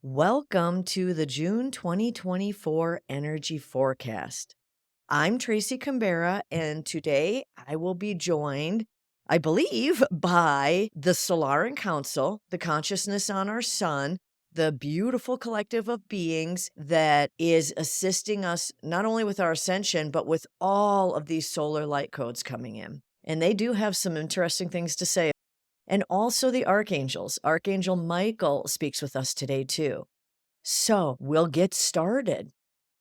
Welcome to the June 2024 Energy Forecast. I'm Tracy Canberra, and today I will be joined, I believe, by the Solaran Council, the consciousness on our sun, the beautiful collective of beings that is assisting us not only with our ascension, but with all of these solar light codes coming in. And they do have some interesting things to say. And also the archangels. Archangel Michael speaks with us today, too. So we'll get started.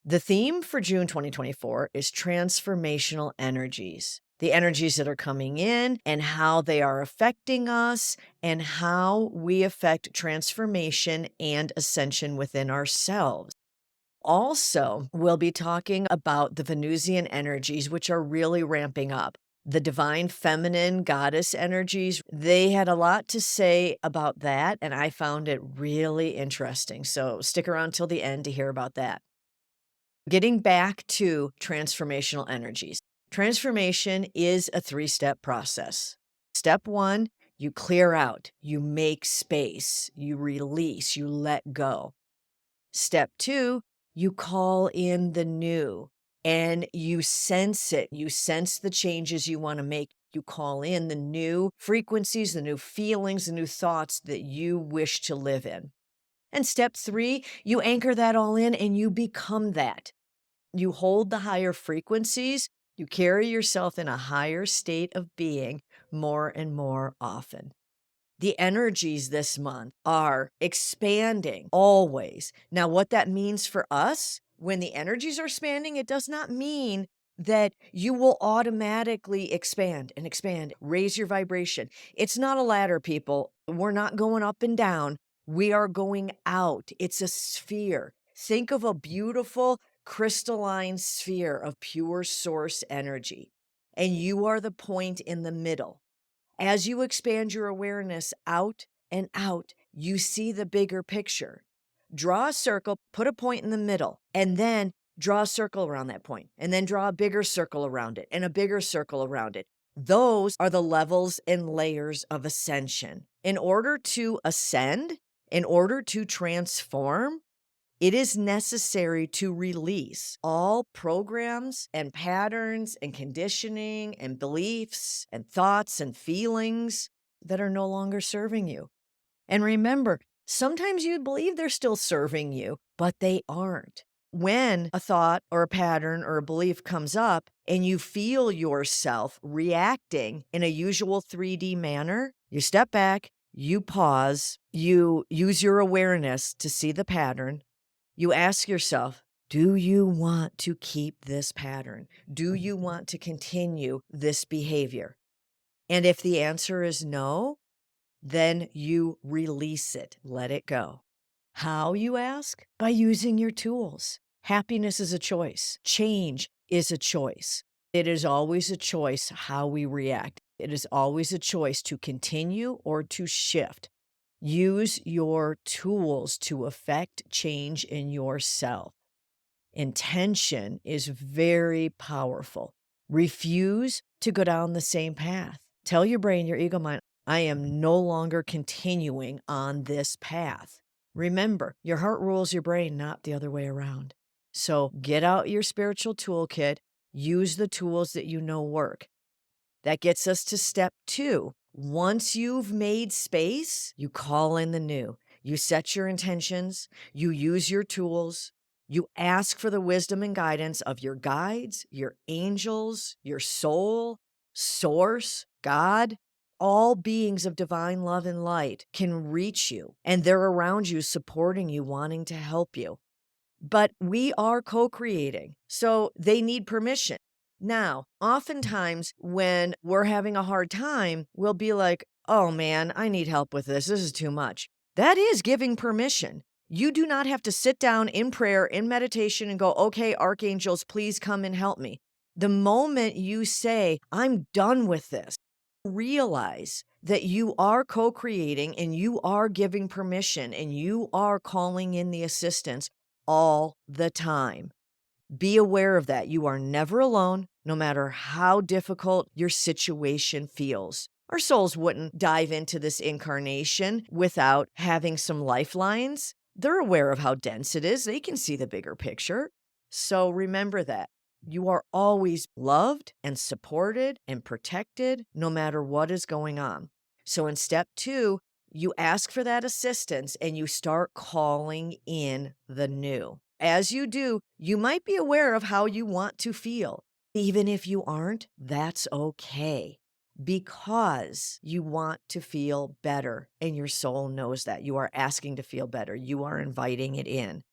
The theme for June 2024 is transformational energies, the energies that are coming in and how they are affecting us and how we affect transformation and ascension within ourselves. Also, we'll be talking about the Venusian energies, which are really ramping up. The divine feminine goddess energies, they had a lot to say about that, and I found it really interesting. So stick around till the end to hear about that. Getting back to transformational energies. Transformation is a 3-step process. Step 1, you clear out, you make space, you release, you let go. Step 2, you call in the new and you sense it. You sense the changes you want to make. You call in the new frequencies, the new feelings, the new thoughts that you wish to live in. And step 3, you anchor that all in and you become that. You hold the higher frequencies. You carry yourself in a higher state of being more and more often. The energies this month are expanding always. Now, what that means for us, when the energies are expanding, it does not mean that you will automatically expand and expand, raise your vibration. It's not a ladder, people. We're not going up and down. We are going out. It's a sphere. Think of a beautiful crystalline sphere of pure source energy, and you are the point in the middle. As you expand your awareness out and out, you see the bigger picture. Draw a circle, put a point in the middle, and then draw a circle around that point, and then draw a bigger circle around it and a bigger circle around it. Those are the levels and layers of ascension. In order to ascend, in order to transform, it is necessary to release all programs and patterns and conditioning and beliefs and thoughts and feelings that are no longer serving you. And remember, sometimes you believe they're still serving you, but they aren't. When a thought or a pattern or a belief comes up and you feel yourself reacting in a usual 3D manner, you step back, you pause, you use your awareness to see the pattern. You ask yourself, do you want to keep this pattern? Do you want to continue this behavior? And if the answer is no, then you release it, let it go. How, you ask? By using your tools. Happiness is a choice. Change is a choice. It is always a choice how we react. It is always a choice to continue or to shift. Use your tools to affect change in yourself. Intention is very powerful. Refuse to go down the same path. Tell your brain, your ego mind, I am no longer continuing on this path. Remember, your heart rules your brain, not the other way around. So get out your spiritual toolkit. Use the tools that you know work. That gets us to step 2. Once you've made space, you call in the new. You set your intentions, you use your tools, you ask for the wisdom and guidance of your guides, your angels, your soul, source, God. All beings of divine love and light can reach you, and they're around you, supporting you, wanting to help you. But we are co-creating, so they need permission. Now, oftentimes when we're having a hard time, we'll be like, oh man, I need help with this. This is too much. That is giving permission. You do not have to sit down in prayer, in meditation, and go, okay, archangels, please come and help me. The moment you say, I'm done with this, realize that you are co-creating and you are giving permission and you are calling in the assistance all the time. Be aware of that. You are never alone, no matter how difficult your situation feels. Our souls wouldn't dive into this incarnation without having some lifelines. They're aware of how dense it is. They can see the bigger picture. So remember that you are always loved and supported and protected no matter what is going on. So in step 2, you ask for that assistance and you start calling in the new. As you do, you might be aware of how you want to feel. Even if you aren't, that's okay, because you want to feel better and your soul knows that. You are asking to feel better. You are inviting it in.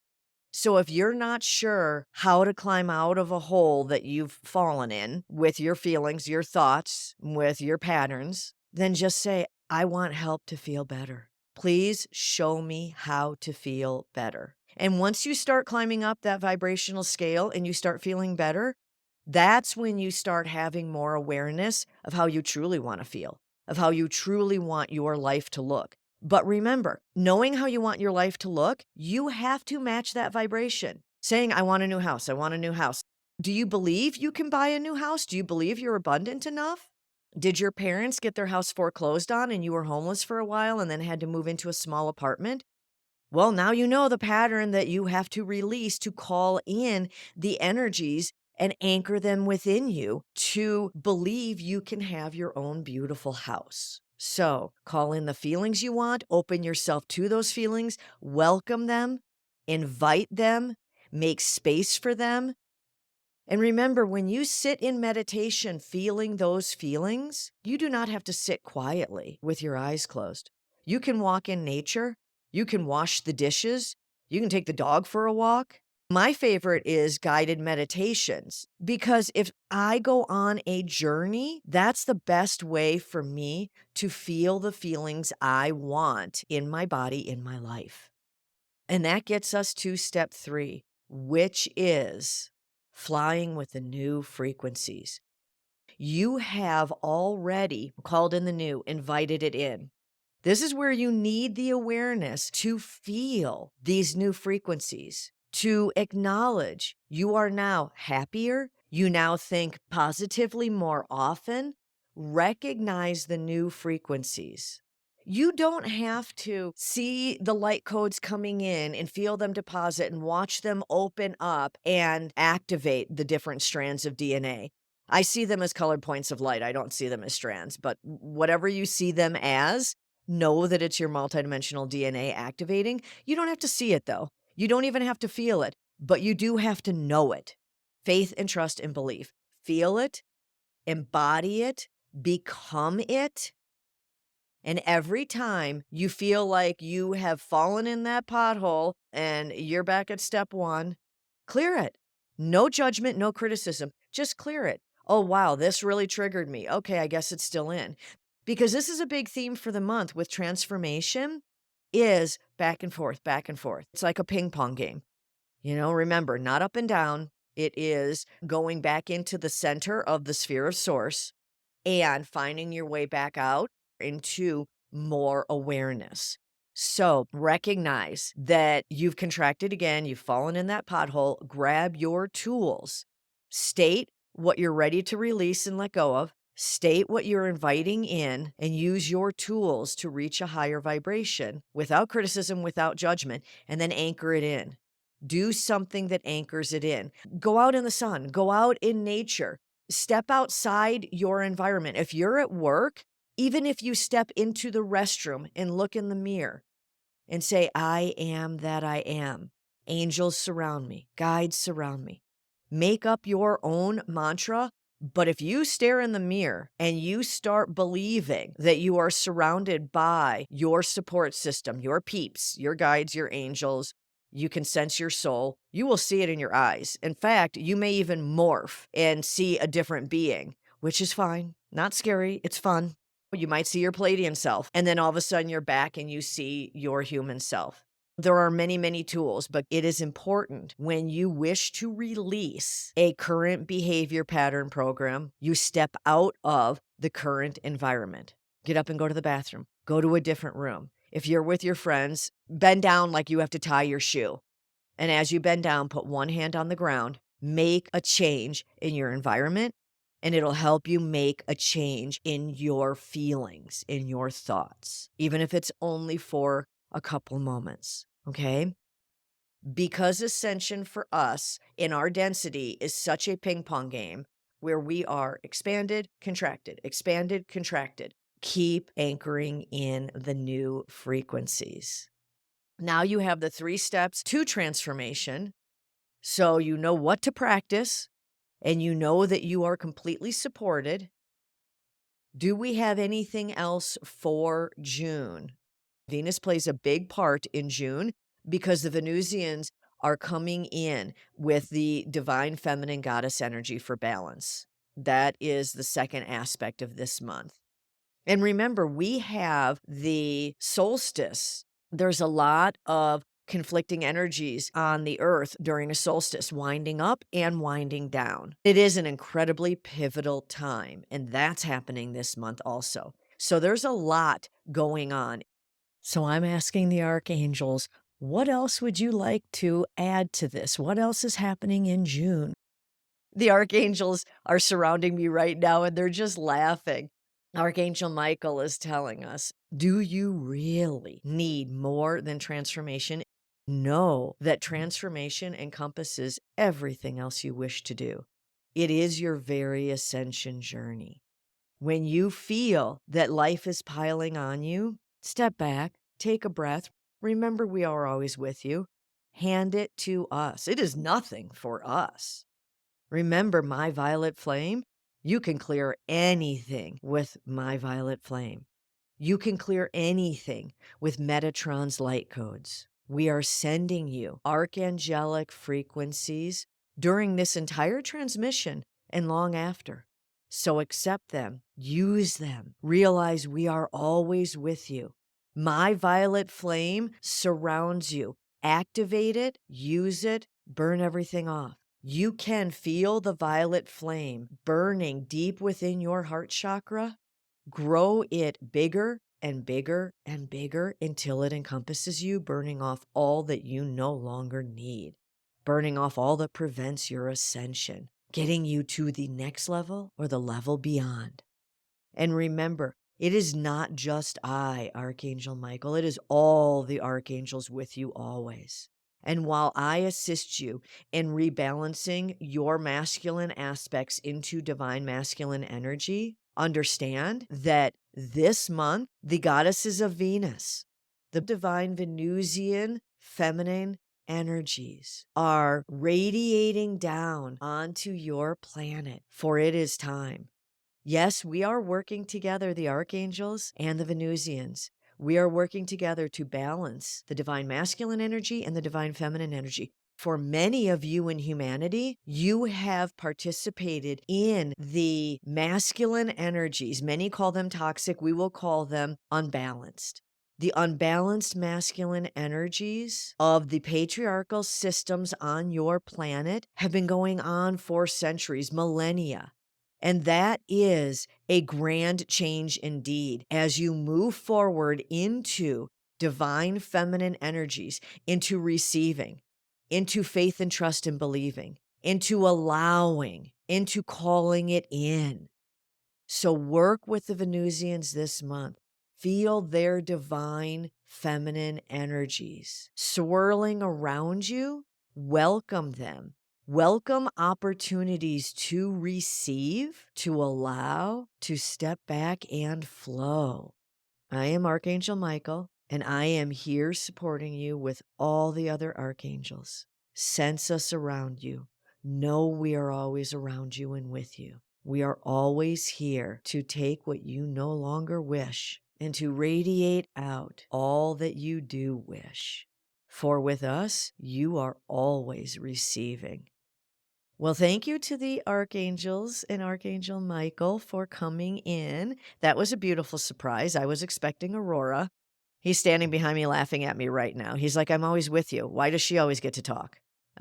So if you're not sure how to climb out of a hole that you've fallen in with your feelings, your thoughts, with your patterns, then just say, I want help to feel better. Please show me how to feel better. And once you start climbing up that vibrational scale and you start feeling better, that's when you start having more awareness of how you truly want to feel, of how you truly want your life to look. But remember, knowing how you want your life to look, you have to match that vibration. Saying, I want a new house, I want a new house. Do you believe you can buy a new house? Do you believe you're abundant enough? Did your parents get their house foreclosed on and you were homeless for a while and then had to move into a small apartment? Well, now you know the pattern that you have to release to call in the energies and anchor them within you to believe you can have your own beautiful house. So call in the feelings you want, open yourself to those feelings, welcome them, invite them, make space for them. And remember, when you sit in meditation feeling those feelings, you do not have to sit quietly with your eyes closed. You can walk in nature. You can wash the dishes. You can take the dog for a walk. My favorite is guided meditations, because if I go on a journey, that's the best way for me to feel the feelings I want in my body, in my life. And that gets us to step 3, which is flying with the new frequencies. You have already called in the new, invited it in. This is where you need the awareness to feel these new frequencies, to acknowledge you are now happier. You now think positively more often. Recognize the new frequencies. You don't have to see the light codes coming in and feel them deposit and watch them open up and activate the different strands of DNA. I see them as colored points of light. I don't see them as strands, but whatever you see them as, know that it's your multidimensional DNA activating. You don't have to see it though. You don't even have to feel it, but you do have to know it. Faith and trust and belief. Feel it, embody it, become it. And every time you feel like you have fallen in that pothole and you're back at step 1, clear it. No judgment, no criticism. Just clear it. Oh, wow, this really triggered me. Okay, I guess it's still in. Because this is a big theme for the month with transformation, is back and forth, back and forth. It's like a ping pong game. Remember, not up and down. It is going back into the center of the sphere of source and finding your way back out into more awareness. So recognize that you've contracted again, you've fallen in that pothole, grab your tools, state what you're ready to release and let go of, state what you're inviting in, and use your tools to reach a higher vibration without criticism, without judgment, and then anchor it in. Do something that anchors it in. Go out in the sun, go out in nature. Step outside your environment. If you're at work, even if you step into the restroom and look in the mirror and say, I am that I am. Angels surround me. Guides surround me. Make up your own mantra. But if you stare in the mirror and you start believing that you are surrounded by your support system, your peeps, your guides, your angels, you can sense your soul, you will see it in your eyes. In fact, you may even morph and see a different being, which is fine. Not scary. It's fun. You might see your Palladian self, and then all of a sudden you're back and you see your human self. There are many, many tools, but it is important when you wish to release a current behavior pattern program, you step out of the current environment. Get up and go to the bathroom. Go to a different room. If you're with your friends, bend down like you have to tie your shoe. And as you bend down, put one hand on the ground, make a change in your environment, and it'll help you make a change in your feelings, in your thoughts, even if it's only for a couple moments. Okay? Because Ascension for us in our density is such a ping pong game where we are expanded, contracted. Keep anchoring in the new frequencies. Now you have the 3 steps to transformation. So you know what to practice and you know that you are completely supported. Do we have anything else for June? Venus plays a big part in June because the Venusians are coming in with the divine feminine goddess energy for balance. That is the second aspect of this month. And remember, we have the solstice. There's a lot of conflicting energies on the earth during a solstice, winding up and winding down. It is an incredibly pivotal time, and that's happening this month also. So there's a lot going on. So I'm asking the archangels, what else would you like to add to this? What else is happening in June? The archangels are surrounding me right now and they're just laughing. Archangel Michael is telling us, do you really need more than transformation? Know that transformation encompasses everything else you wish to do. It is your very ascension journey. When you feel that life is piling on you, step back, take a breath. Remember, we are always with you. Hand it to us. It is nothing for us. Remember my violet flame? You can clear anything with my violet flame. You can clear anything with Metatron's light codes. We are sending you archangelic frequencies during this entire transmission and long after. So accept them, use them, realize we are always with you. My violet flame surrounds you. Activate it, use it, burn everything off. You can feel the violet flame burning deep within your heart chakra. Grow it bigger and bigger and bigger until it encompasses you, burning off all that you no longer need, burning off all that prevents your ascension, getting you to the next level or the level beyond. And remember, it is not just I, Archangel Michael. It is all the archangels with you always. And while I assist you in rebalancing your masculine aspects into divine masculine energy, understand that this month, the goddesses of Venus, the divine Venusian feminine energies are radiating down onto your planet, for it is time. Yes, we are working together, the archangels and the Venusians. We are working together to balance the divine masculine energy and the divine feminine energy. For many of you in humanity, you have participated in the masculine energies. Many call them toxic. We will call them unbalanced. The unbalanced masculine energies of the patriarchal systems on your planet have been going on for centuries, millennia. And that is a grand change indeed as you move forward into divine feminine energies, into receiving, into faith and trust and believing, into allowing, into calling it in. So work with the Venusians this month. Feel their divine feminine energies swirling around you. Welcome them. Welcome opportunities to receive, to allow, to step back and flow. I am Archangel Michael, and I am here supporting you with all the other archangels. Sense us around you. Know we are always around you and with you. We are always here to take what you no longer wish and to radiate out all that you do wish. For with us, you are always receiving. Well, thank you to the archangels and Archangel Michael for coming in. That was a beautiful surprise. I was expecting Aurora. He's standing behind me laughing at me right now. He's like, I'm always with you. Why does she always get to talk?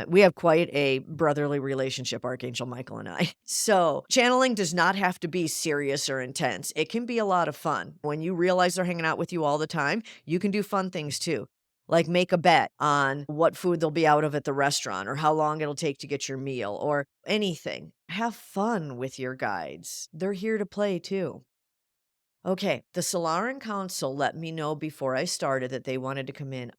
We have quite a brotherly relationship, Archangel Michael and I. So channeling does not have to be serious or intense. It can be a lot of fun. When you realize they're hanging out with you all the time, you can do fun things too. Like make a bet on what food they'll be out of at the restaurant or how long it'll take to get your meal or anything. Have fun with your guides. They're here to play too. Okay, the Solaran Council let me know before I started that they wanted to come in.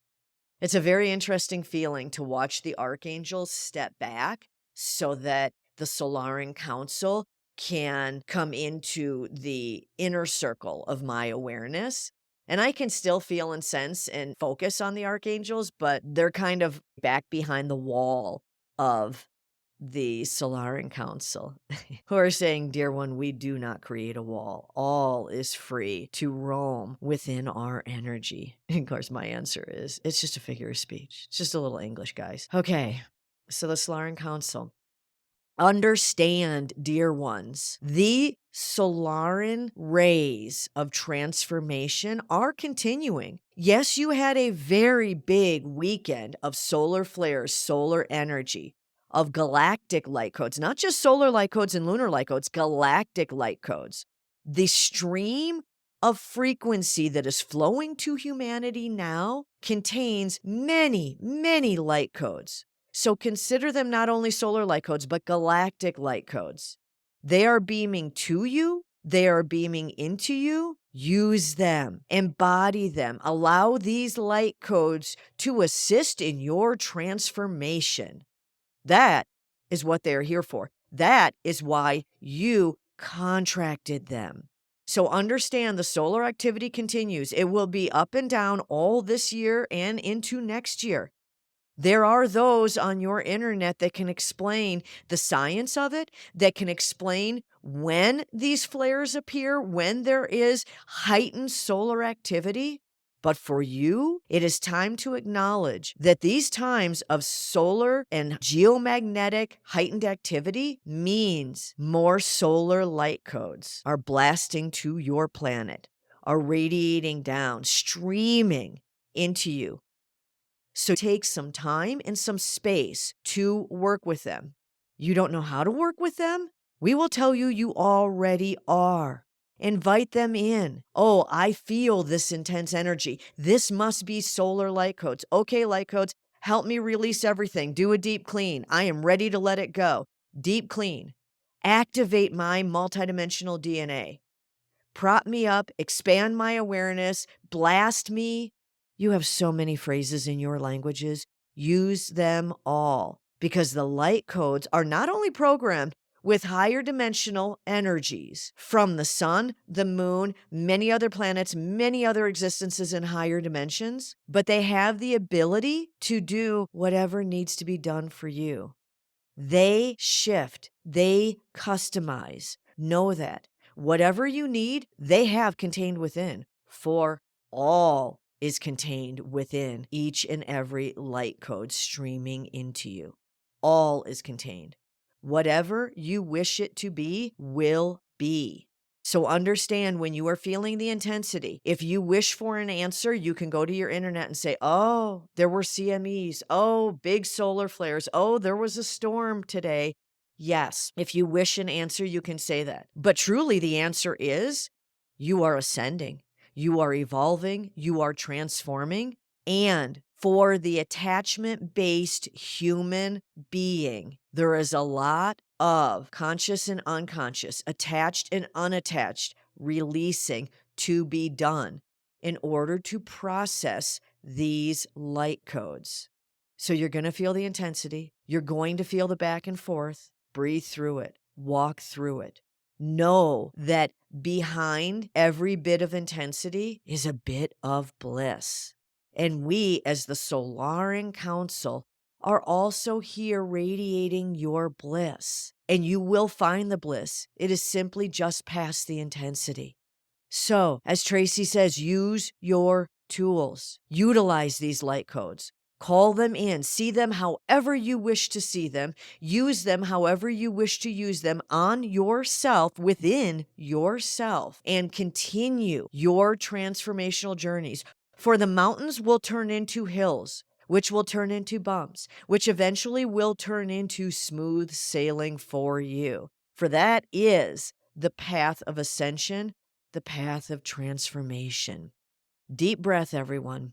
It's a very interesting feeling to watch the archangels step back so that the Solaran Council can come into the inner circle of my awareness. And I can still feel and sense and focus on the archangels, but they're kind of back behind the wall of the Solaran Council, who are saying, "Dear one, we do not create a wall. All is free to roam within our energy." And of course, my answer is, it's just a figure of speech. It's just a little English, guys. Okay, so the Solaran Council. Understand, dear ones, the Solaran rays of transformation are continuing. Yes, you had a very big weekend of solar flares, solar energy, of galactic light codes, not just solar light codes and lunar light codes, galactic light codes. The stream of frequency that is flowing to humanity now contains many, many light codes. So consider them not only solar light codes, but galactic light codes. They are beaming to you. They are beaming into you. Use them, embody them, allow these light codes to assist in your transformation. That is what they are here for. That is why you contracted them. So understand the solar activity continues. It will be up and down all this year and into next year. There are those on your internet that can explain the science of it, that can explain when these flares appear, when there is heightened solar activity. But for you, it is time to acknowledge that these times of solar and geomagnetic heightened activity means more solar light codes are blasting to your planet, are radiating down, streaming into you. So take some time and some space to work with them. You don't know how to work with them? We will tell you you already are. Invite them in. Oh, I feel this intense energy. This must be solar light codes. Okay, light codes, help me release everything. Do a deep clean. I am ready to let it go. Deep clean. Activate my multidimensional DNA. Prop me up, expand my awareness, blast me. You have so many phrases in your languages. Use them all, because the light codes are not only programmed with higher dimensional energies from the sun, the moon, many other planets, many other existences in higher dimensions, but they have the ability to do whatever needs to be done for you. They shift, they customize. Know that. Whatever you need, they have contained within, for all is contained within each and every light code streaming into you. All is contained. Whatever you wish it to be will be. So understand, when you are feeling the intensity, if you wish for an answer, you can go to your internet and say, "Oh, there were CMEs. Oh, big solar flares. Oh, there was a storm today." Yes, if you wish an answer, you can say that. But truly, the answer is you are ascending, you are evolving, you are transforming. And for the attachment-based human being, there is a lot of conscious and unconscious, attached and unattached, releasing to be done in order to process these light codes. So you're going to feel the intensity. You're going to feel the back and forth. Breathe through it. Walk through it. Know that behind every bit of intensity is a bit of bliss. And we, as the Solaran Council, are also here radiating your bliss. And you will find the bliss. It is simply just past the intensity. So, as Tracy says, use your tools. Utilize these light codes. Call them in. See them however you wish to see them. Use them however you wish to use them on yourself, within yourself, and continue your transformational journeys. For the mountains will turn into hills, which will turn into bumps, which eventually will turn into smooth sailing for you. For that is the path of ascension, the path of transformation. Deep breath, everyone.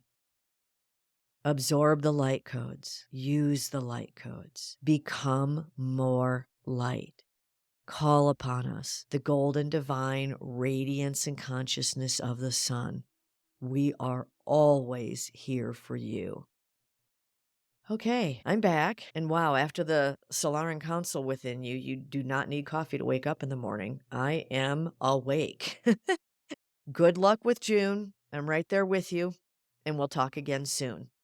Absorb the light codes. Use the light codes. Become more light. Call upon us, the golden divine radiance and consciousness of the sun. We are always here for you. Okay, I'm back. And wow, after the Solaran Council within you, you do not need coffee to wake up in the morning. I am awake. Good luck with June. I'm right there with you, and we'll talk again soon.